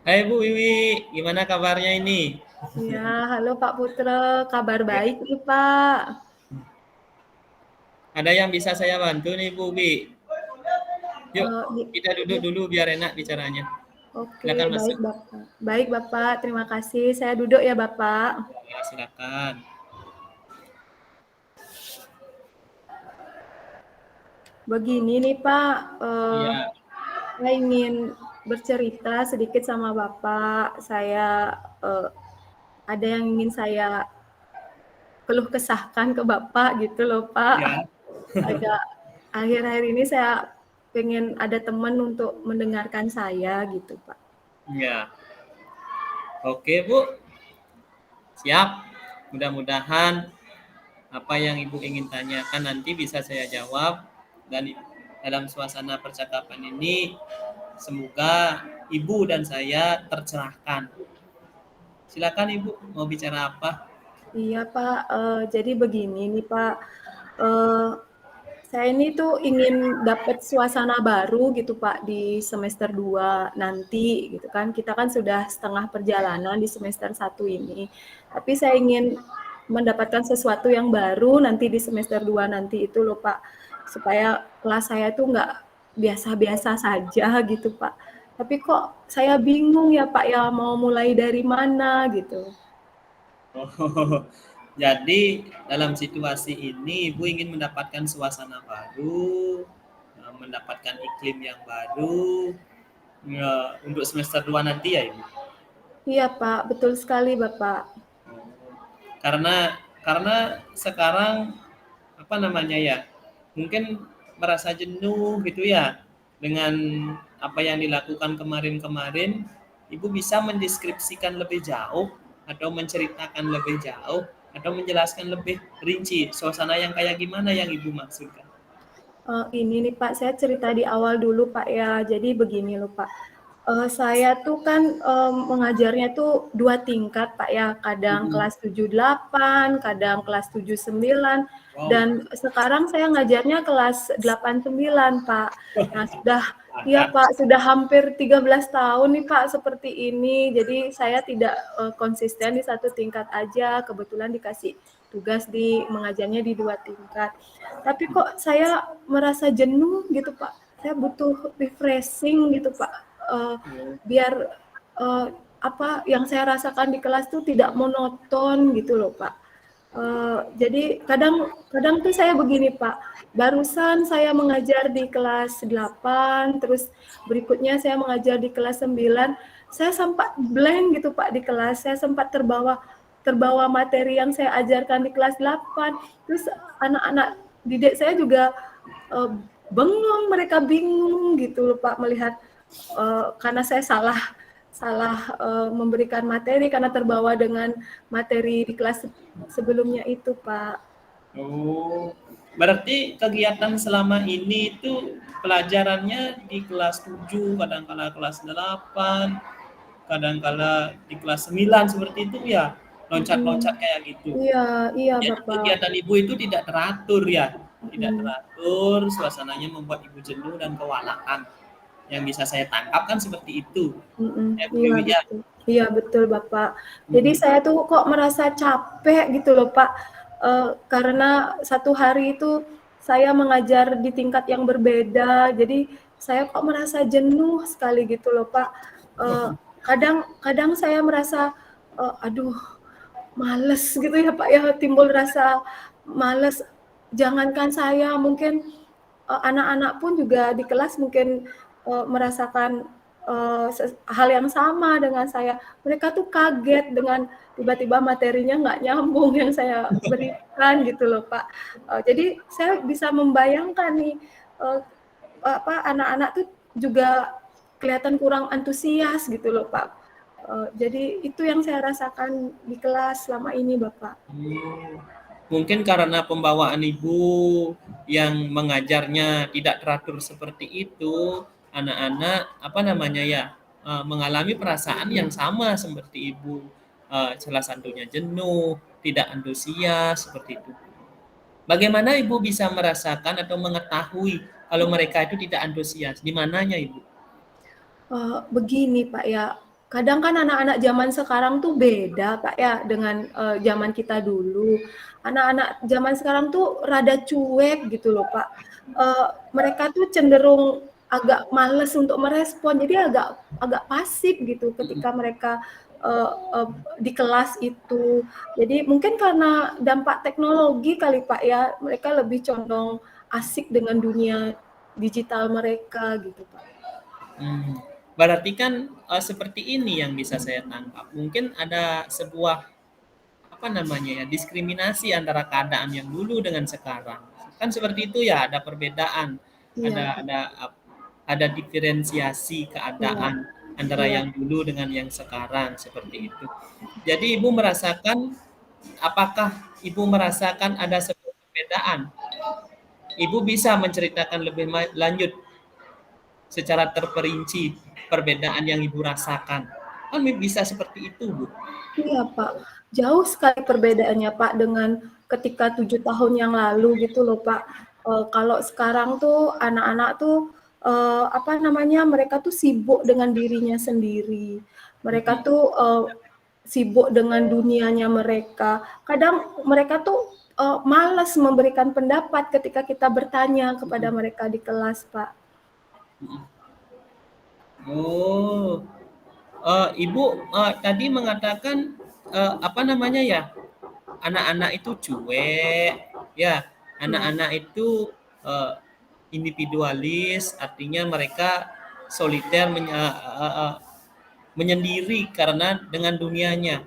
Hai Bu Wiwi, gimana kabarnya ini? Iya, halo Pak Putra, kabar baik nih Pak. Ada yang bisa saya bantu nih Bu Wiwi? Yuk, kita duduk Iya, dulu biar enak bicaranya. oke, Silakan baik masuk. Bapak. Baik Bapak, terima kasih. Saya duduk ya Bapak. Ya, silakan. Begini nih Pak, Iya, saya ingin bercerita sedikit sama Bapak. Saya ada yang ingin saya keluh kesahkan ke Bapak gitu loh Pak. ya, Agak akhir-akhir ini saya pengen ada teman untuk mendengarkan saya gitu Pak. ya. Oke Bu, siap. Mudah-mudahan apa yang Ibu ingin tanyakan nanti bisa saya jawab dan dalam suasana percakapan ini semoga Ibu dan saya tercerahkan. Silakan Ibu, mau bicara apa? Iya Pak, jadi begini nih Pak, eee, saya ini tuh ingin dapat suasana baru gitu Pak di semester 2 nanti gitu kan. Kita kan sudah setengah perjalanan di semester 1 ini, tapi saya ingin mendapatkan sesuatu yang baru nanti di semester 2 nanti itu loh Pak, supaya kelas saya tuh nggak biasa-biasa saja gitu Pak. Tapi kok saya bingung ya Pak ya mau mulai dari mana gitu. Oh, jadi dalam situasi ini Ibu ingin mendapatkan suasana baru, mendapatkan iklim yang baru untuk semester 2 nanti ya Ibu. Iya Pak, betul sekali Bapak. Karena sekarang apa namanya ya? Mungkin merasa jenuh gitu ya dengan apa yang dilakukan kemarin-kemarin. Ibu bisa mendeskripsikan lebih jauh atau menceritakan lebih jauh atau menjelaskan lebih rinci suasana yang kayak gimana yang Ibu maksudkan? Ini nih Pak, saya cerita di awal dulu Pak ya. Jadi begini loh Pak, saya tuh kan, mengajarnya tuh 2 tingkat Pak ya, kadang Mhm. kelas 7-8, kadang kelas 7-9, Wow, dan sekarang saya ngajarnya kelas 8-9 Pak. Nah sudah iya ada. Pak, sudah hampir 13 tahun nih Pak seperti ini. Jadi saya tidak, konsisten di satu tingkat aja, kebetulan dikasih tugas mengajarnya di 2 tingkat. Tapi kok saya merasa jenuh gitu Pak, saya butuh refreshing gitu Pak, biar, eee, apa yang saya rasakan di kelas tuh tidak monoton gitu loh Pak. Jadi kadang kadang tuh saya begini Pak, barusan saya mengajar di kelas 8, terus berikutnya saya mengajar di kelas 9, saya sempat blank gitu Pak di kelas, saya sempat terbawa terbawa materi yang saya ajarkan di kelas 8, terus anak-anak didik saya juga, eee, bengong, mereka bingung gitu loh Pak melihat, karena saya salah salah, memberikan materi karena terbawa dengan materi di kelas sebelumnya itu, Pak. Oh, berarti kegiatan selama ini itu pelajarannya di kelas 7, kadangkala kelas 8, kadangkala di kelas 9 seperti itu ya? Mhm. Loncat-loncat kayak gitu. Iya iya, Jadi Bapak. kegiatan Ibu itu tidak teratur ya? Tidak Mhm. teratur, suasananya membuat Ibu jenuh dan kewalahan. Yang bisa saya tangkap kan seperti itu. Mhm, Ya, Bu iya Wiwi ya? betul. Iya betul, Bapak. Jadi Mhm. saya tuh kok merasa capek gitu loh, Pak, karena satu hari itu saya mengajar di tingkat yang berbeda, jadi saya kok merasa jenuh sekali gitu loh, Pak. Eee, kadang kadang saya merasa, aduh males gitu ya, Pak, ya, timbul rasa males. Jangankan saya, mungkin, anak-anak pun juga di kelas mungkin, merasakan, hal yang sama dengan saya. Mereka tuh kaget dengan tiba-tiba materinya nggak nyambung yang saya berikan gitu loh, Pak. Jadi saya bisa membayangkan nih, eee, apa, anak-anak tuh juga kelihatan kurang antusias gitu loh, Pak. Jadi itu yang saya rasakan di kelas selama ini, Bapak. Hmm, mungkin karena pembawaan Ibu yang mengajarnya tidak teratur seperti itu, anak-anak apa namanya ya, mengalami perasaan yang sama seperti Ibu, salah satunya jenuh, tidak antusias, seperti itu. Bagaimana Ibu bisa merasakan atau mengetahui kalau mereka itu tidak antusias? Di mananya Ibu? Begini Pak ya, kadang kan anak-anak zaman sekarang tuh beda Pak ya dengan, zaman kita dulu. Anak-anak zaman sekarang tuh rada cuek gitu loh Pak. Mereka tuh cenderung agak males untuk merespon, jadi agak agak pasif gitu ketika mereka, eee eee, di kelas itu. Jadi mungkin karena dampak teknologi kali Pak ya, mereka lebih condong asik dengan dunia digital mereka gitu Pak. Hmm, berarti kan seperti ini yang bisa saya tangkap. Mungkin ada sebuah apa namanya ya diskriminasi antara keadaan yang dulu dengan sekarang. Kan seperti itu ya, ada perbedaan, Iya Pak, ada diferensiasi iya. keadaan antara Iya, yang dulu dengan yang sekarang seperti itu. Jadi ibu merasakan, apakah ibu merasakan ada sebuah perbedaan? Ibu bisa menceritakan lebih lanjut secara terperinci perbedaan yang ibu rasakan. Kan bisa seperti itu, Bu. iya Pak. Jauh sekali perbedaannya Pak dengan ketika 7 tahun yang lalu gitu loh Pak. Kalau sekarang tuh anak-anak tuh, apa namanya, mereka tuh sibuk dengan dirinya sendiri. Mereka Mhm. tuh, sibuk dengan dunianya mereka. Kadang mereka tuh, malas memberikan pendapat ketika kita bertanya kepada Mhm. mereka di kelas Pak. Mhm. Oh, Ibu, tadi mengatakan, apa namanya ya, anak-anak itu cuek, ya, Iya. anak-anak itu, eee, individualis, artinya mereka soliter menyendiri karena dengan dunianya.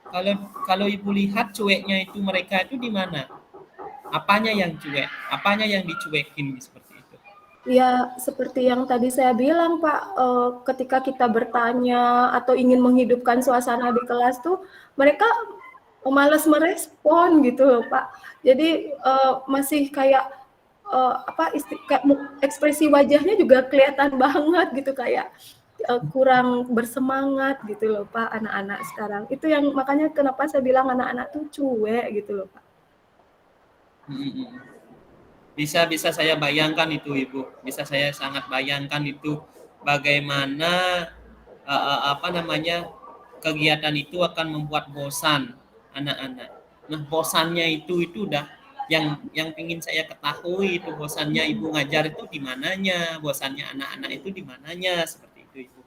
Kalau kalau Ibu lihat cueknya itu mereka itu di mana? Apanya yang cuek? Apanya yang dicuekin seperti itu? Ya, seperti yang tadi saya bilang, Pak, ketika kita bertanya atau ingin menghidupkan suasana di kelas tuh, mereka malas merespon gitu loh, Pak. Jadi, masih kayak, apa, kayak ekspresi wajahnya juga kelihatan banget gitu, kayak, kurang bersemangat gitu loh, Pak, anak-anak sekarang. Itu yang makanya kenapa saya bilang anak-anak tuh cuek gitu loh, Pak. Mhm. Bisa bisa saya bayangkan itu, Ibu. Bisa saya sangat bayangkan itu bagaimana apa namanya kegiatan itu akan membuat bosan anak-anak. Nah, bosannya itu udah yang ingin saya ketahui itu bosannya ibu ngajar itu di mananya, bosannya anak-anak itu di mananya seperti itu, Ibu.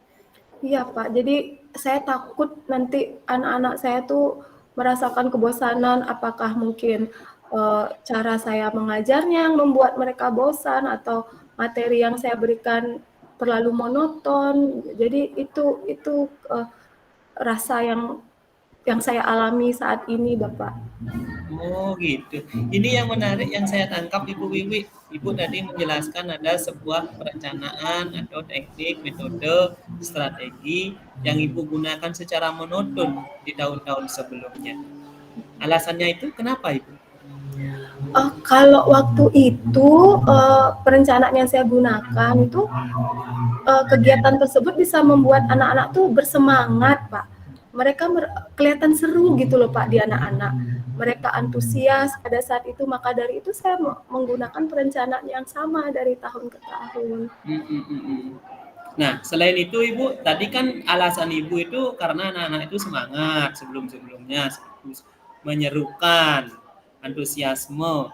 Iya, Pak. Jadi saya takut nanti anak-anak saya tuh merasakan kebosanan, apakah mungkin, cara saya mengajarnya yang membuat mereka bosan atau materi yang saya berikan terlalu monoton. Jadi itu, rasa yang saya alami saat ini, Bapak. Oh gitu. Ini yang menarik yang saya tangkap Ibu Wiwi. Ibu tadi menjelaskan ada sebuah perencanaan atau teknik, metode, strategi yang Ibu gunakan secara monoton di tahun-tahun sebelumnya. Alasannya itu kenapa Ibu? Kalau waktu itu, perencanaan yang saya gunakan itu, kegiatan tersebut bisa membuat anak-anak tuh bersemangat, Pak. Mereka kelihatan seru gitu loh, Pak, di anak-anak. Mereka antusias pada saat itu, maka dari itu saya menggunakan perencanaan yang sama dari tahun ke tahun. Mm, mm, mm, mm. Nah, selain itu Ibu, tadi kan alasan Ibu itu karena anak-anak itu semangat sebelum-sebelumnya, menyerukan, antusiasme.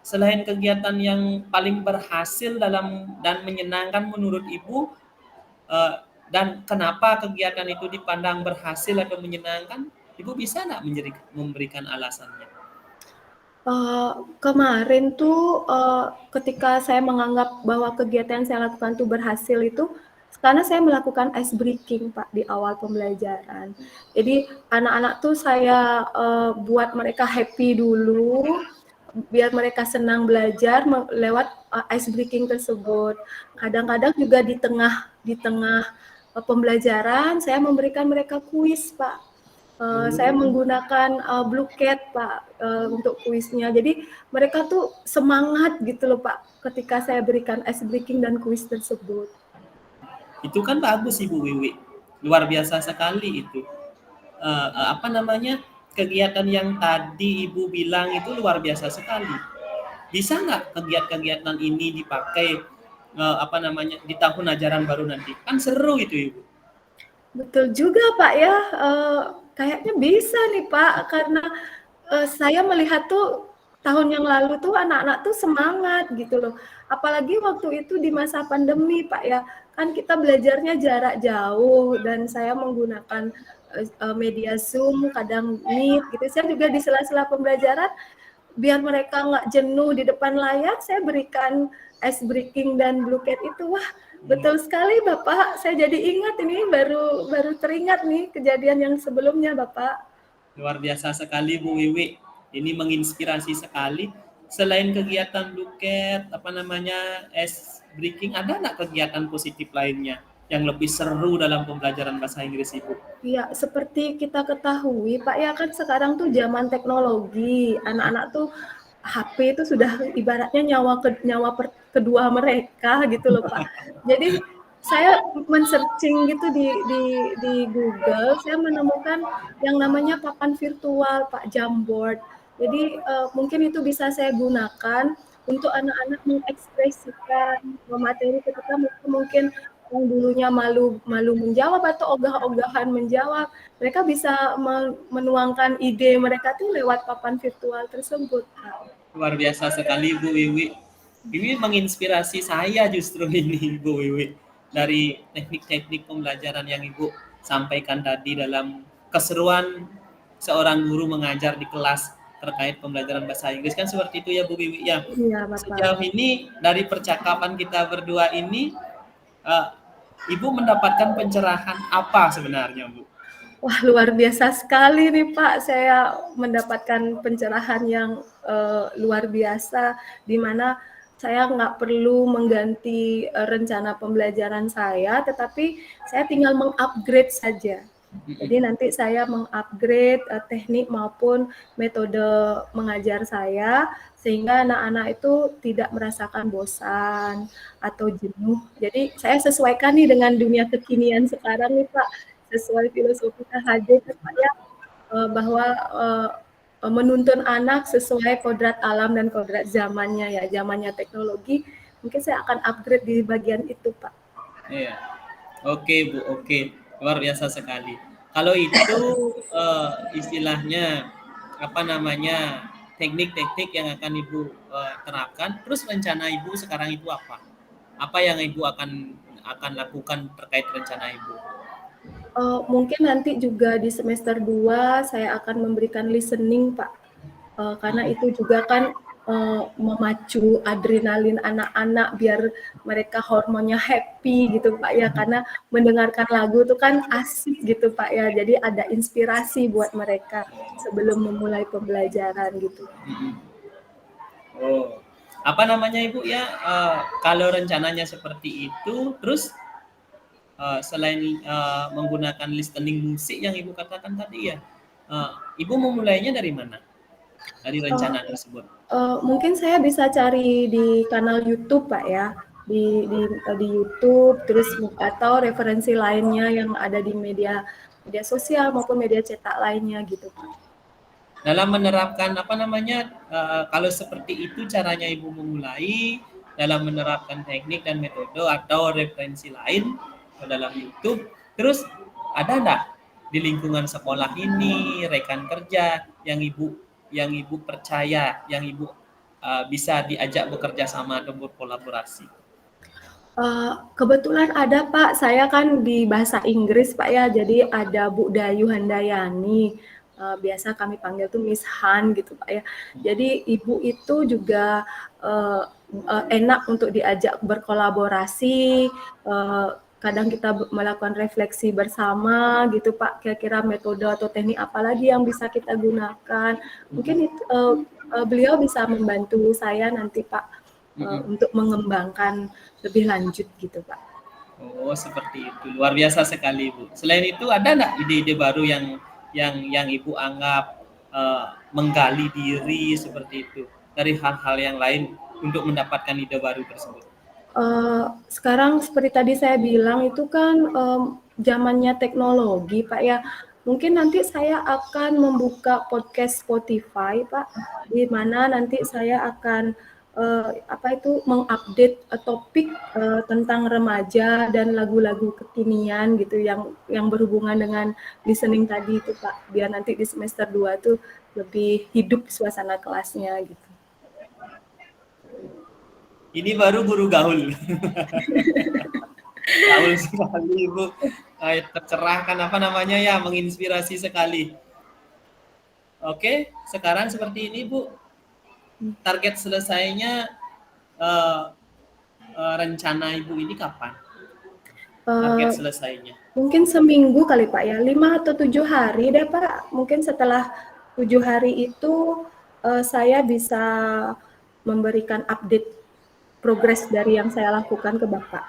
Selain kegiatan yang paling berhasil dalam dan menyenangkan menurut Ibu, eh, dan kenapa kegiatan itu dipandang berhasil atau menyenangkan, Ibu bisa nggak memberikan alasannya? Kemarin tuh, ketika saya menganggap bahwa kegiatan yang saya lakukan tuh berhasil itu, karena saya melakukan ice breaking, Pak, di awal pembelajaran. Jadi anak-anak tuh saya, buat mereka happy dulu, biar mereka senang belajar lewat, ice breaking tersebut. Kadang-kadang juga di tengah, pembelajaran saya memberikan mereka kuis, Pak. Saya Oh, menggunakan, Blue Cat, Pak, untuk kuisnya. Jadi mereka tuh semangat gitu loh, Pak, ketika saya berikan ice breaking dan kuis tersebut. itu kan bagus Ibu Wiwi, luar biasa sekali itu. Apa namanya kegiatan yang tadi Ibu bilang itu luar biasa sekali. Bisa nggak kegiatan-kegiatan ini dipakai apa namanya, di tahun ajaran baru nanti. Kan seru itu, Ibu. Betul juga Pak ya, kayaknya bisa nih Pak, karena saya melihat tuh tahun yang lalu tuh anak-anak tuh semangat gitu loh. Apalagi waktu itu di masa pandemi Pak ya, kan kita belajarnya jarak jauh dan saya menggunakan media Zoom, kadang Meet gitu. Saya juga di sela-sela pembelajaran biar mereka nggak jenuh di depan layar, saya berikan ice breaking dan blue cat itu. Wah, betul sekali Bapak. Saya jadi ingat ini baru teringat nih kejadian yang sebelumnya Bapak. Luar biasa sekali Bu Wiwi. Ini menginspirasi sekali. Selain kegiatan Bluecat, apa namanya, ice breaking, ada nggak kegiatan positif lainnya yang lebih seru dalam pembelajaran bahasa Inggris Ibu? Ya, seperti kita ketahui, Pak, ya kan sekarang tuh zaman teknologi. Anak-anak tuh HP itu sudah ibaratnya kedua mereka gitu loh, Pak. Jadi saya men-searching gitu di Google, saya menemukan yang namanya papan virtual, Pak, Jamboard. Jadi mungkin itu bisa saya gunakan untuk anak-anak mengekspresikan materi ketika mungkin yang dulunya malu menjawab atau ogah-ogahan menjawab, mereka bisa menuangkan ide mereka tuh lewat papan virtual tersebut, Kak. Luar biasa sekali Bu Wiwi. Ini menginspirasi saya justru ini Bu Wiwi. Dari teknik-teknik pembelajaran yang Ibu sampaikan tadi dalam keseruan seorang guru mengajar di kelas terkait pembelajaran bahasa Inggris, kan seperti itu ya Bu Wiwi ya. Iya, Bapak. Sejauh ini dari percakapan kita berdua ini, uh, Ibu mendapatkan pencerahan apa sebenarnya Bu? Wah, luar biasa sekali nih Pak, saya mendapatkan pencerahan yang luar biasa, di mana saya nggak perlu mengganti rencana pembelajaran saya, tetapi saya tinggal meng-upgrade saja. Jadi nanti saya meng-upgrade teknik maupun metode mengajar saya, sehingga anak-anak itu tidak merasakan bosan atau jenuh. Jadi saya sesuaikan nih dengan dunia kekinian sekarang nih Pak, sesuai filosofi KHD kan Pak ya, bahwa menuntun anak sesuai kodrat alam dan kodrat zamannya ya, zamannya teknologi. Mungkin saya akan upgrade di bagian itu Pak. Iya. Oke Bu, oke. Luar biasa sekali. Kalau itu istilahnya apa namanya, teknik-teknik yang akan Ibu terapkan, terus rencana Ibu sekarang itu apa? Apa yang Ibu akan lakukan terkait rencana Ibu? Mungkin nanti juga di semester 2 saya akan memberikan listening, Pak. Karena itu juga kan memacu adrenalin anak-anak biar mereka hormonnya happy gitu, Pak ya. Karena mendengarkan lagu itu kan asik gitu, Pak ya. Jadi ada inspirasi buat mereka sebelum memulai pembelajaran gitu. Oh, apa namanya Ibu ya? Kalau rencananya seperti itu, terus selain menggunakan listening musik yang Ibu katakan tadi ya, Ibu memulainya dari mana? Dari Uh, rencana tersebut? Mungkin saya bisa cari di kanal YouTube, Pak ya. Di YouTube, terus atau referensi lainnya yang ada di media media sosial maupun media cetak lainnya gitu, Pak. Dalam menerapkan apa namanya, kalau seperti itu caranya Ibu memulai dalam menerapkan teknik dan metode atau referensi lain dalam YouTube, terus ada enggak di lingkungan sekolah ini, rekan kerja yang Ibu percaya, yang Ibu bisa diajak bekerja sama atau berkolaborasi? Kebetulan ada Pak, saya kan di bahasa Inggris Pak ya, jadi ada Bu Dayu Handayani, biasa kami panggil tuh Miss Han gitu Pak ya. Jadi Ibu itu juga enak untuk diajak berkolaborasi, kadang kita melakukan refleksi bersama gitu Pak, kira-kira metode atau teknik apa lagi yang bisa kita gunakan. Mungkin beliau bisa membantu saya nanti Pak, untuk mengembangkan lebih lanjut gitu Pak. Oh, seperti itu. Luar biasa sekali, Bu. Selain itu ada nggak ide-ide baru yang Ibu anggap menggali diri seperti itu dari hal-hal yang lain untuk mendapatkan ide baru tersebut? Sekarang seperti tadi saya bilang itu kan zamannya teknologi Pak ya. Mungkin nanti saya akan membuka podcast Spotify Pak, di mana nanti saya akan mengupdate topik tentang remaja dan lagu-lagu kekinian gitu yang berhubungan dengan listening tadi itu Pak, biar nanti di semester 2 tuh lebih hidup suasana kelasnya gitu. Ini baru guru gaul. Gaul sekali Ibu. Tercerahkan apa namanya ya, menginspirasi sekali. Oke, sekarang seperti ini Bu. Target selesainya rencana Ibu ini kapan? Target selesainya. Mungkin seminggu kali Pak ya, 5 atau 7 hari deh Pak. Mungkin setelah 7 hari itu saya bisa memberikan update progres dari yang saya lakukan ke Bapak.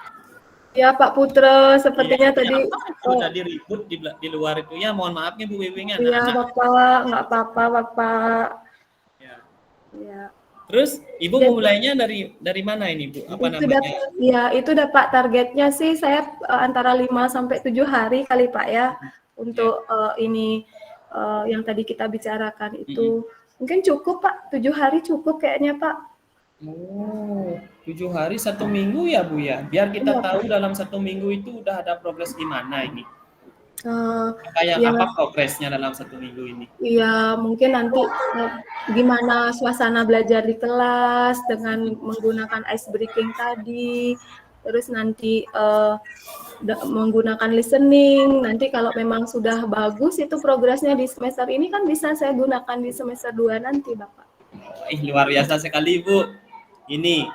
Ya Pak Putra, sepertinya tadi tadi ribut di luar itu ya, mohon maafnya Bu Wiwing. Iya Bapak, nggak apa-apa Bapak. Ya. Ya. Terus Ibu memulainya dari mana ini Bu? Apa namanya? Itu dapat targetnya sih saya antara 5 sampai 7 hari kali Pak ya untuk ini yang tadi kita bicarakan itu. Mungkin cukup Pak, 7 hari cukup kayaknya Pak. Oh, 7 hari 1 minggu ya Bu ya? Biar kita tahu dalam 1 minggu itu udah ada progres gimana ini. Apa progresnya dalam 1 minggu ini? Iya, mungkin nanti gimana suasana belajar di kelas dengan menggunakan ice breaking tadi, terus nanti menggunakan listening. Nanti kalau memang sudah bagus itu progresnya di semester ini kan bisa saya gunakan di semester 2 nanti, Bapak. Luar biasa sekali, Bu. Ini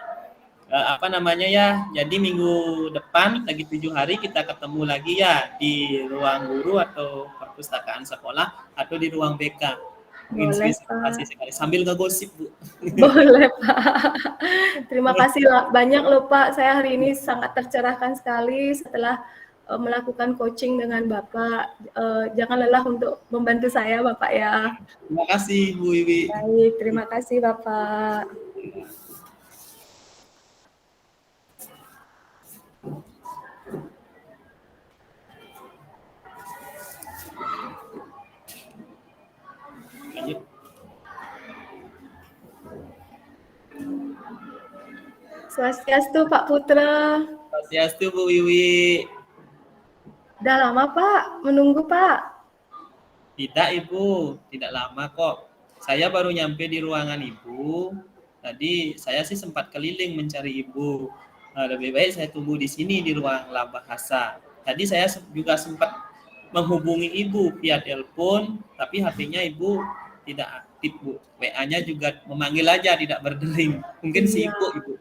apa namanya ya, jadi minggu depan lagi 7 hari kita ketemu lagi ya di ruang guru atau perpustakaan sekolah atau di ruang BK. Boleh, Inspirasi sekali sambil ngegosip Bu. Boleh Pak. Terima kasih banyak loh Pak, saya hari ini sangat tercerahkan sekali setelah melakukan coaching dengan Bapak. Jangan lelah untuk membantu saya Bapak ya. Terima kasih Bu Wiwi. Baik, terima kasih Bapak. Swastiastu Pak Putra. Swastiastu Bu Wiwi. Udah lama Pak menunggu Pak? Tidak Ibu, tidak lama kok. Saya baru nyampe di ruangan Ibu. Tadi saya sih sempat keliling mencari Ibu. Lebih baik saya tunggu di sini di ruang lab bahasa. Tadi saya juga sempat menghubungi Ibu via telepon, tapi HP-nya Ibu tidak aktif Bu. WA-nya juga memanggil aja, tidak berdering. Mungkin sibuk Ibu.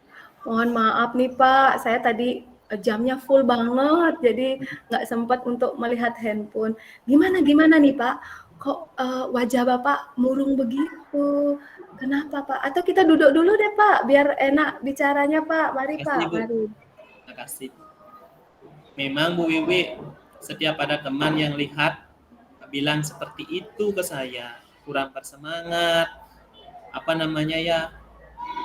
Mohon maaf nih Pak, saya tadi jamnya full banget, jadi nggak sempat untuk melihat handphone. Gimana nih Pak? Kok wajah Bapak murung begitu? Kenapa Pak? Atau kita duduk dulu deh Pak, biar enak bicaranya Pak. Mari Pak, mari. Terima kasih. Memang Bu Wiwi, setiap ada teman yang lihat bilang seperti itu ke saya, kurang bersemangat, apa namanya ya,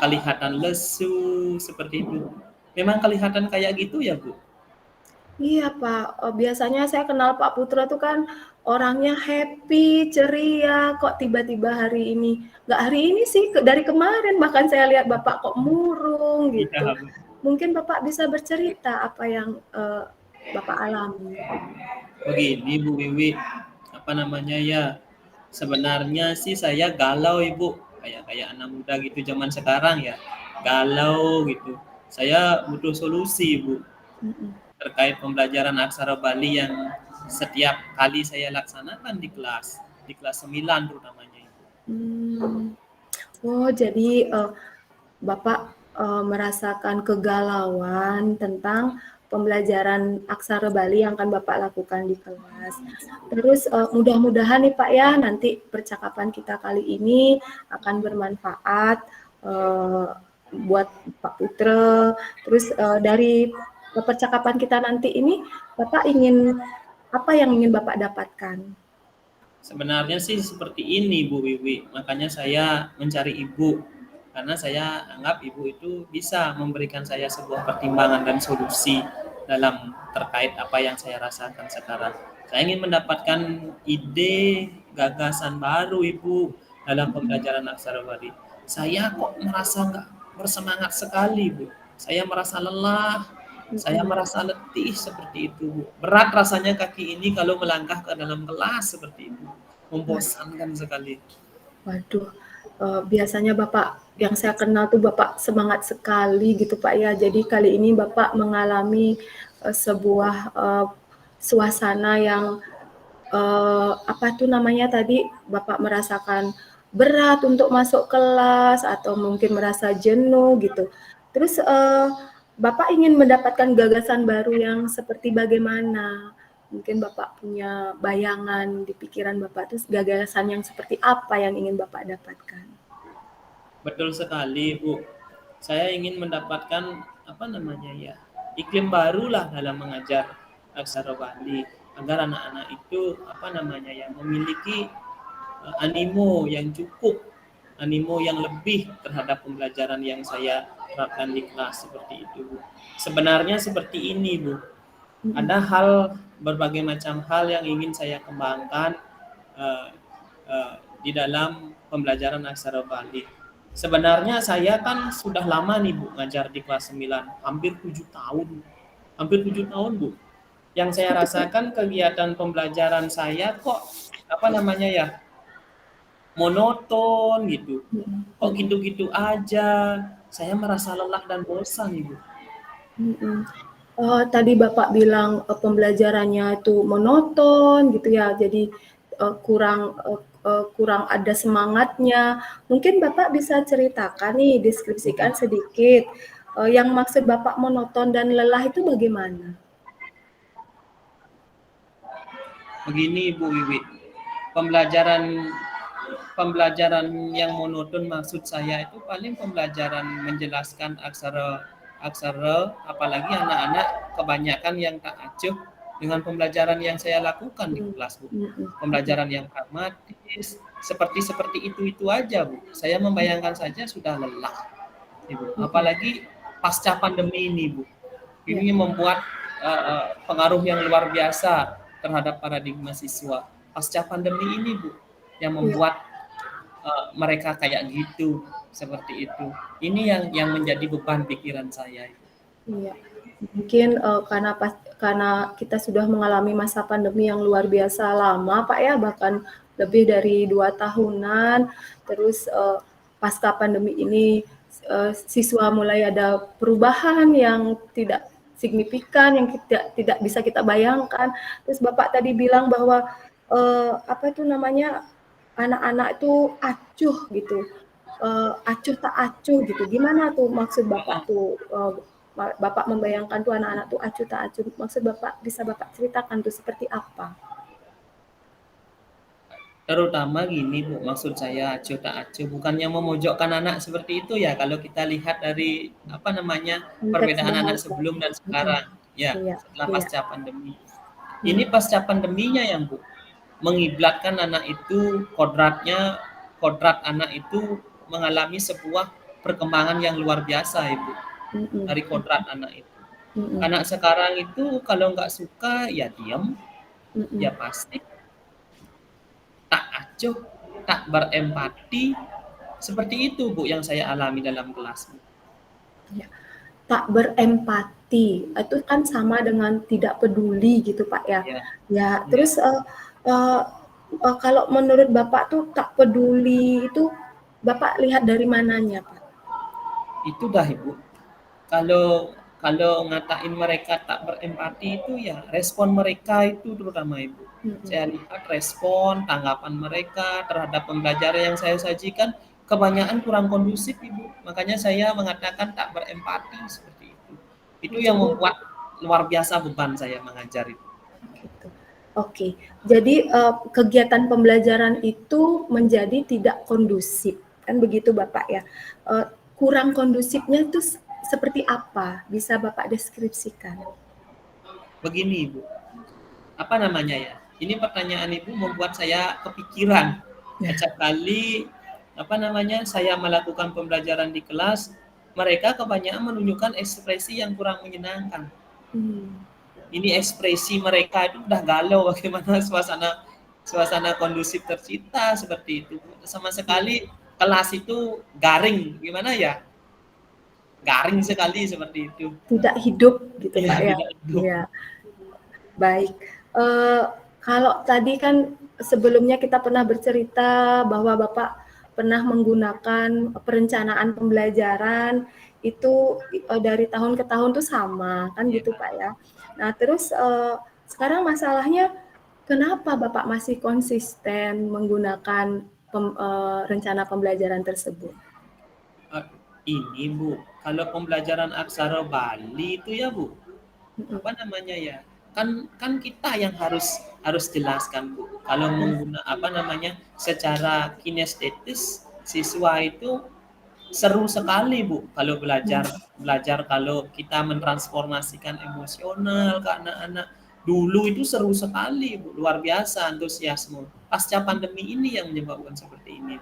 kelihatan lesu seperti itu. Memang kelihatan kayak gitu ya Bu? Iya Pak, biasanya saya kenal Pak Putra tuh kan orangnya happy, ceria, kok tiba-tiba hari ini, nggak hari ini sih, dari kemarin bahkan saya lihat Bapak kok murung gitu. Ya, mungkin Bapak bisa bercerita apa yang Bapak alami. Begini Bu Wiwi, apa namanya ya, sebenarnya sih saya galau Ibu, kayak anak muda gitu zaman sekarang ya, galau gitu. Saya butuh solusi Bu, terkait pembelajaran aksara Bali yang setiap kali saya laksanakan di kelas 9 terutamanya Ibu. Oh jadi Bapak merasakan kegalauan tentang pembelajaran aksara Bali yang akan Bapak lakukan di kelas. Terus mudah-mudahan nih Pak ya, nanti percakapan kita kali ini akan bermanfaat buat Pak Putra. Terus dari percakapan kita nanti ini, Bapak ingin apa yang ingin Bapak dapatkan? Sebenarnya sih seperti ini Bu Wiwi, makanya saya mencari Ibu. Karena saya anggap Ibu itu bisa memberikan saya sebuah pertimbangan dan solusi dalam terkait apa yang saya rasakan sekarang. Saya ingin mendapatkan ide, gagasan baru Ibu dalam pembelajaran aksara Bali. Saya kok merasa bersemangat sekali, Bu. Saya merasa lelah, saya merasa letih seperti itu, Bu. Berat rasanya kaki ini kalau melangkah ke dalam kelas seperti itu. Membosankan sekali. Waduh, biasanya Bapak yang saya kenal tuh Bapak semangat sekali gitu Pak ya. Jadi kali ini Bapak mengalami sebuah suasana yang apa tuh namanya tadi, Bapak merasakan berat untuk masuk kelas atau mungkin merasa jenuh gitu. Terus Bapak ingin mendapatkan gagasan baru yang seperti bagaimana? Mungkin Bapak punya bayangan di pikiran Bapak tuh gagasan yang seperti apa yang ingin Bapak dapatkan? Betul sekali, Bu. Saya ingin mendapatkan apa namanya ya, iklim barulah dalam mengajar aksara Bali agar anak-anak itu apa namanya ya, memiliki animo yang cukup, animo yang lebih terhadap pembelajaran yang saya terapkan di kelas seperti itu, Bu. Sebenarnya seperti ini, Bu. Ada berbagai macam hal yang ingin saya kembangkan eh, di dalam pembelajaran aksara Bali. Sebenarnya saya kan sudah lama nih, Bu, ngajar di kelas 9, hampir 7 tahun. Hampir 7 tahun, Bu. Yang saya rasakan kegiatan pembelajaran saya kok apa namanya ya, monoton gitu. Kok gitu-gitu aja. Saya merasa lelah dan bosan, Ibu. Tadi Bapak bilang pembelajarannya itu monoton gitu ya, jadi kurang ada semangatnya. Mungkin Bapak bisa ceritakan nih, deskripsikan sedikit yang maksud Bapak monoton dan lelah itu bagaimana? Begini, Bu Wiwi. Pembelajaran pembelajaran yang monoton maksud saya itu paling pembelajaran menjelaskan aksara, apalagi anak-anak kebanyakan yang tak acuh dengan pembelajaran yang saya lakukan di kelas, Bu. Pembelajaran yang pragmatis, seperti itu aja, Bu. Saya membayangkan saja sudah lelah, Ibu. Apalagi pasca pandemi ini, Bu. Ini membuat pengaruh yang luar biasa terhadap paradigma siswa. Pasca pandemi ini, Bu, yang membuat mereka kayak gitu, seperti itu. Ini yang menjadi beban pikiran saya. Iya, mungkin karena kita sudah mengalami masa pandemi yang luar biasa lama, Pak ya, bahkan lebih dari 2 tahunan. Terus pasca pandemi ini siswa mulai ada perubahan yang tidak signifikan, yang tidak bisa kita bayangkan. Terus Bapak tadi bilang bahwa apa itu namanya, anak-anak itu acuh gitu, acuh tak acuh gitu. Gimana tuh maksud Bapak tuh? Bapak membayangkan tuh anak-anak tuh acuh tak acuh. Maksud Bapak bisa Bapak ceritakan tuh seperti apa? Terutama gini, Bu, maksud saya acuh tak acuh bukannya memojokkan anak seperti itu ya, kalau kita lihat dari apa namanya, Konteks perbedaan anak bahasa. sebelum dan sekarang ya, Iya, setelah iya. pasca pandemi. Ini pasca pandeminya yang, Bu, mengiblatkan anak itu, kodrat anak itu mengalami sebuah perkembangan yang luar biasa, Ibu, dari kodrat anak itu. Anak sekarang itu kalau nggak suka ya diam, ya pasti tak acuh, tak berempati. Seperti itu, Bu, yang saya alami dalam kelas. Ya. Tak berempati, itu kan sama dengan tidak peduli gitu Pak ya. Ya, Ya, terus kalau menurut Bapak tuh tak peduli itu Bapak lihat dari mananya Pak? itu dah, Ibu. Kalau ngatain mereka tak berempati itu ya respon mereka itu terutama, Ibu. Saya lihat respon, tanggapan mereka terhadap pembelajaran yang saya sajikan kebanyakan kurang kondusif, Ibu. Makanya saya mengatakan tak berempati seperti itu. Itu yang Jadi membuat luar biasa beban saya mengajar itu. gitu. Oke, jadi kegiatan pembelajaran itu menjadi tidak kondusif, kan begitu Bapak ya? Kurang kondusifnya itu seperti apa? Bisa Bapak deskripsikan? Begini, Ibu, apa namanya ya? Ini pertanyaan Ibu membuat saya kepikiran. Setiap kali apa namanya saya melakukan pembelajaran di kelas, mereka kebanyakan menunjukkan ekspresi yang kurang menyenangkan. Ini ekspresi mereka itu udah galau, bagaimana suasana kondusif tercipta seperti itu. Sama sekali kelas itu garing, gimana ya? garing sekali seperti itu. Tidak hidup gitu Iya, Pak ya. tidak hidup. Iya, baik. Kalau tadi kan sebelumnya kita pernah bercerita bahwa Bapak pernah menggunakan perencanaan pembelajaran itu dari tahun ke tahun tuh sama kan Iya. gitu Pak ya. Nah terus sekarang masalahnya kenapa Bapak masih konsisten menggunakan rencana pembelajaran tersebut? Eh, ini Bu, kalau pembelajaran aksara Bali itu ya Bu, Mm-mm. apa namanya ya? Kan kita yang harus harus jelaskan Bu. Kalau apa namanya secara kinestetis siswa itu seru sekali Bu kalau belajar belajar kalau kita mentransformasikan emosional ke anak-anak. Dulu itu seru sekali Bu, luar biasa antusiasme. Pasca pandemi ini yang menyebabkan seperti ini.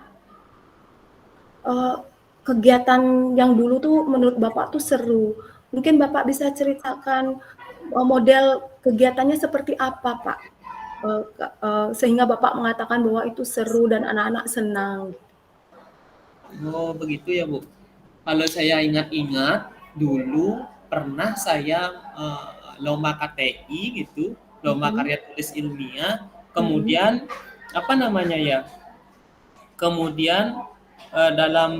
Eh, kegiatan yang dulu tuh menurut Bapak tuh seru. Mungkin Bapak bisa ceritakan model kegiatannya seperti apa, Pak? Sehingga Bapak mengatakan bahwa itu seru dan anak-anak senang. Oh, begitu ya, Bu. Kalau saya ingat-ingat, dulu pernah saya lomba KTI gitu, lomba Mm-mm, karya tulis ilmiah, mm-mm. kemudian apa namanya ya? Kemudian dalam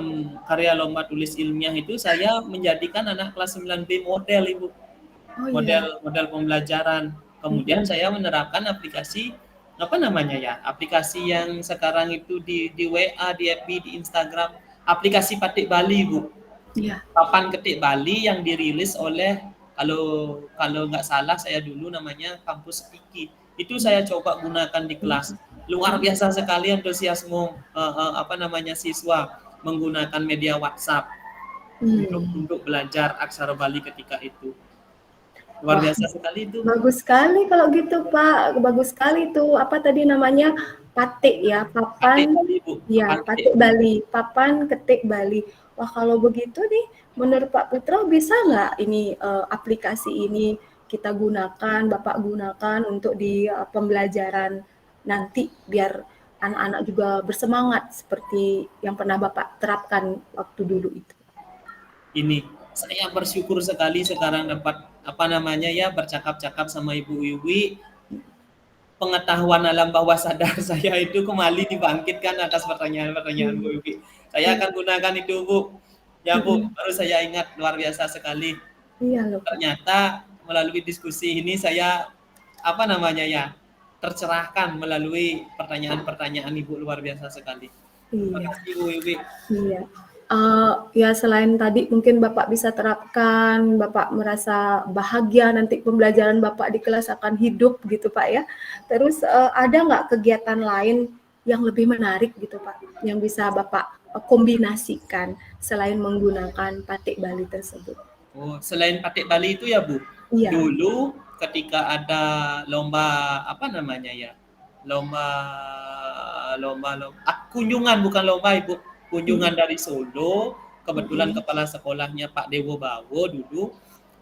karya lomba tulis ilmiah itu saya menjadikan anak kelas 9B model, Ibu. Oh iya. Model pembelajaran. Kemudian Mm-mm. saya menerapkan aplikasi apa namanya ya? Aplikasi yang sekarang itu di WA, di FB, di Instagram, aplikasi Batik Bali, Bu. Iya. Papan Ketik Bali yang dirilis oleh kalau kalau nggak salah saya dulu namanya Kampus Piki. Itu saya coba gunakan di kelas. Luar biasa sekali antusiasme apa namanya siswa menggunakan media WhatsApp Hmm. untuk belajar aksara Bali ketika itu. Luar Wah, biasa sekali itu. bagus sekali kalau gitu, Pak. Bagus sekali tuh. Apa tadi namanya? Patik ya, Batik papan. Bali, Bu. Papan Ya, Ketik Patik Bali. Bali. Papan ketik Bali. Wah, kalau begitu nih, menurut Pak Putra bisa nggak ini aplikasi ini kita gunakan, Bapak gunakan untuk di pembelajaran nanti biar anak-anak juga bersemangat seperti yang pernah Bapak terapkan waktu dulu itu. Ini saya bersyukur sekali sekarang dapat apa namanya ya bercakap-cakap sama Ibu Wiwi, pengetahuan alam bawah sadar saya itu kembali dibangkitkan atas pertanyaan-pertanyaan Bu Hmm. Yuki. Saya akan gunakan itu Bu. Ya Bu, Hmm. baru saya ingat luar biasa sekali. Iya loh Pak. Ternyata melalui diskusi ini saya apa namanya ya tercerahkan melalui pertanyaan-pertanyaan Ibu luar biasa sekali. Terima Iya. kasih Bu Yuki. Iya, ya selain tadi mungkin Bapak bisa terapkan, Bapak merasa bahagia nanti pembelajaran Bapak di kelas akan hidup gitu Pak ya. Terus ada nggak kegiatan lain yang lebih menarik gitu Pak, yang bisa Bapak kombinasikan selain menggunakan Batik Bali tersebut? Oh, selain Batik Bali itu ya Bu, Iya. dulu ketika ada lomba apa namanya ya, lomba kunjungan bukan lomba Ibu, kunjungan Mm-mm. dari Solo, kebetulan Mm-mm. kepala sekolahnya Pak Dewo Bawo dulu,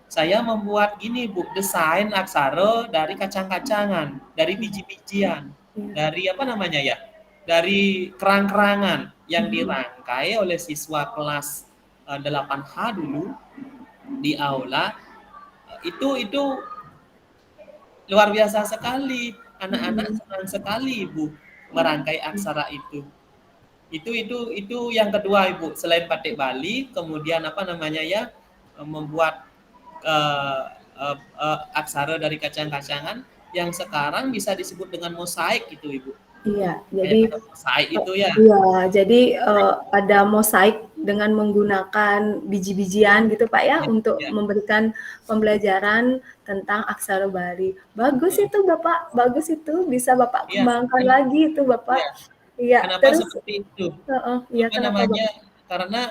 saya membuat gini Bu, desain aksara dari kacang-kacangan, dari biji-bijian, Iya. dari apa namanya ya, dari kerang-kerangan yang Mm-mm. dirangkai oleh siswa kelas 8H dulu di aula itu luar biasa sekali. Anak-anak Mm-mm. senang sekali Ibu merangkai aksara itu. Itu yang kedua Ibu, selain Batik Bali, kemudian apa namanya ya membuat eh, aksara dari kacang-kacangan yang sekarang bisa disebut dengan mosaik itu Ibu. Iya, jadi Kayak ada mosaik itu ya. iya, jadi ada mosaik dengan menggunakan biji-bijian gitu Pak ya Ya, untuk ya, memberikan pembelajaran tentang aksara Bali. Bagus itu Bapak, bagus itu bisa Bapak ya, kembangkan lagi itu ya. Bapak. Iya, Kenapa terus seperti itu? iya Apa kenapa namanya? Bapak? Karena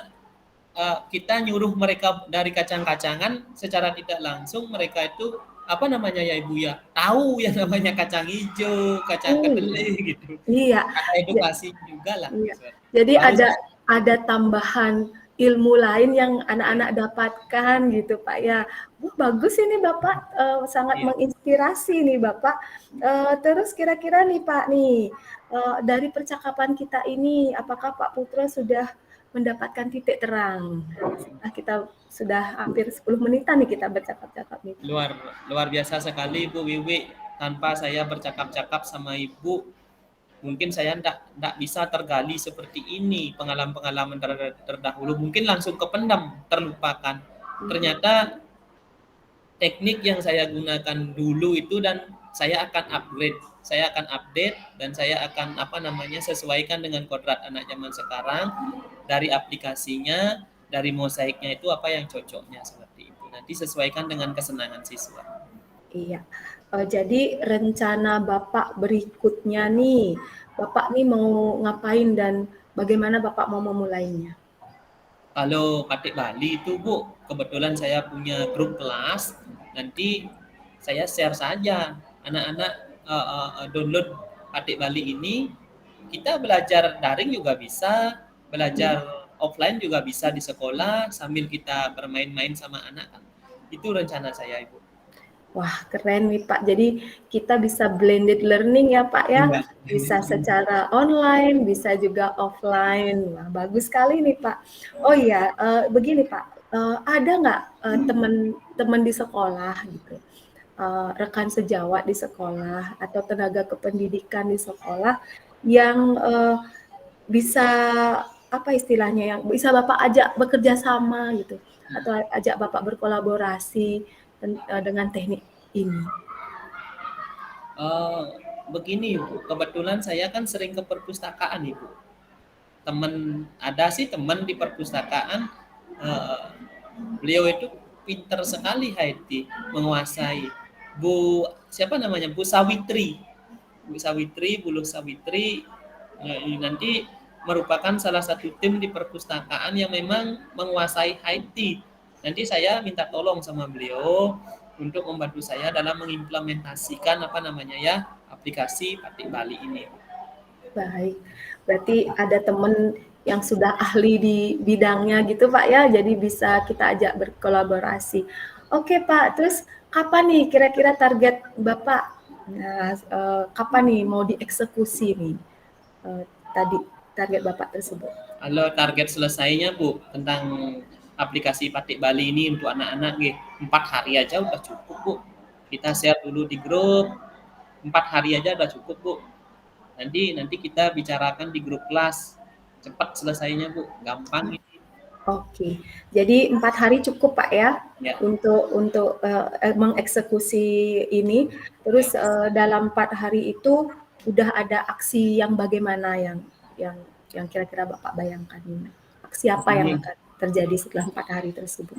kita nyuruh mereka dari kacang-kacangan secara tidak langsung mereka itu apa namanya ya Ibu ya tahu yang namanya kacang hijau, kacang Oh iya, kedelai gitu. iya. Ada Ja- edukasi juga lah. Iya. Jadi Bagus. ada tambahan ilmu lain yang anak-anak dapatkan gitu Pak ya. Wah, bagus ini Bapak sangat Iya. menginspirasi nih Bapak. Terus kira-kira nih Pak nih dari percakapan kita ini apakah Pak Putra sudah mendapatkan titik terang. Nah, kita sudah hampir 10 menitan nih kita bercakap-cakap nih. Luar luar biasa sekali Bu Wiwi. Tanpa saya bercakap-cakap sama Ibu, mungkin saya ndak bisa tergali seperti ini pengalaman-pengalaman terdahulu. Mungkin langsung kependam, terlupakan. Ternyata teknik yang saya gunakan dulu itu dan saya akan upgrade, saya akan update dan saya akan sesuaikan dengan kodrat anak zaman sekarang dari aplikasinya, dari mosaiknya itu apa yang cocoknya seperti itu. Nanti sesuaikan dengan kesenangan siswa. Iya. Jadi rencana Bapak berikutnya nih, Bapak nih mau ngapain dan bagaimana Bapak mau memulainya? Kalau Batik Bali itu Bu, kebetulan saya punya grup kelas, nanti saya share saja anak-anak download Batik Bali ini. Kita belajar daring juga bisa, belajar offline juga bisa di sekolah sambil kita bermain-main sama anak kan. Itu rencana saya Ibu. Wah, keren nih Pak. Jadi kita bisa blended learning ya Pak ya. Iya. Bisa secara online, bisa juga offline. Wah, bagus sekali nih Pak. Oh iya, begini Pak. Ada nggak teman-teman di sekolah gitu, rekan sejawat di sekolah atau tenaga kependidikan di sekolah yang bisa apa istilahnya yang bisa Bapak ajak bekerja sama gitu atau ajak Bapak berkolaborasi dengan teknik ini? Eh, Begini Ibu, kebetulan saya kan sering ke perpustakaan Ibu. Ada sih teman di perpustakaan, eh, beliau itu pinter sekali Haiti, menguasai. Siapa namanya? Bu Sawitri. Buluh Sawitri nanti merupakan salah satu tim di perpustakaan yang memang menguasai Haiti. Nanti saya minta tolong sama beliau untuk membantu saya dalam mengimplementasikan aplikasi Batik Bali ini. Baik, berarti ada teman yang sudah ahli di bidangnya gitu Pak ya, jadi bisa kita ajak berkolaborasi. Oke Pak, terus kapan nih kira-kira target Bapak? Nah, kapan nih mau dieksekusi nih tadi target Bapak tersebut? Kalau target selesainya Bu tentang aplikasi Batik Bali ini untuk anak-anak 4 hari aja udah cukup Bu. Kita share dulu di grup, 4 hari aja udah cukup Bu. Nanti kita bicarakan di grup kelas. Cepat selesainya Bu, gampang ini. Oke, jadi 4 hari cukup Pak ya, Ya. untuk mengeksekusi ini. Terus dalam 4 hari itu udah ada aksi yang bagaimana yang kira-kira Bapak bayangkan ini? Aksi apa yang akan terjadi setelah 4 hari tersebut?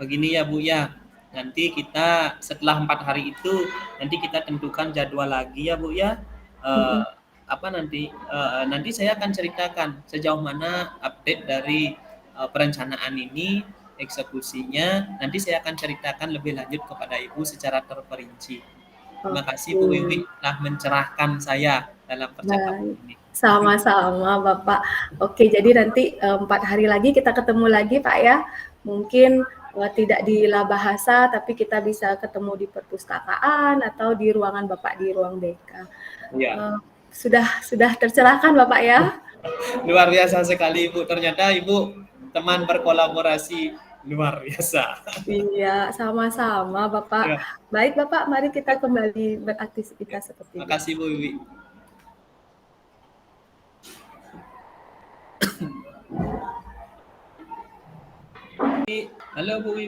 Begini ya Bu ya, nanti kita setelah 4 hari itu nanti kita tentukan jadwal lagi ya Bu ya. Nanti saya akan ceritakan sejauh mana update dari perencanaan ini, eksekusinya. Nanti saya akan ceritakan lebih lanjut kepada Ibu secara terperinci. Terima kasih Bu Wiwi telah mencerahkan saya dalam percakapan ini. Sama-sama Bapak. Oke, jadi nanti 4 hari lagi kita ketemu lagi Pak ya. Mungkin tidak di Labahasa, tapi kita bisa ketemu di perpustakaan atau di ruangan Bapak di ruang BK. Ya. Sudah tercerahkan Bapak ya. Luar biasa sekali Ibu. Ternyata Ibu teman berkolaborasi luar biasa. Iya, sama-sama Bapak. Ya. Baik Bapak, mari kita kembali beraktivitas seperti Terima kasih Bu Wiwi. Halo Bu Wiwi.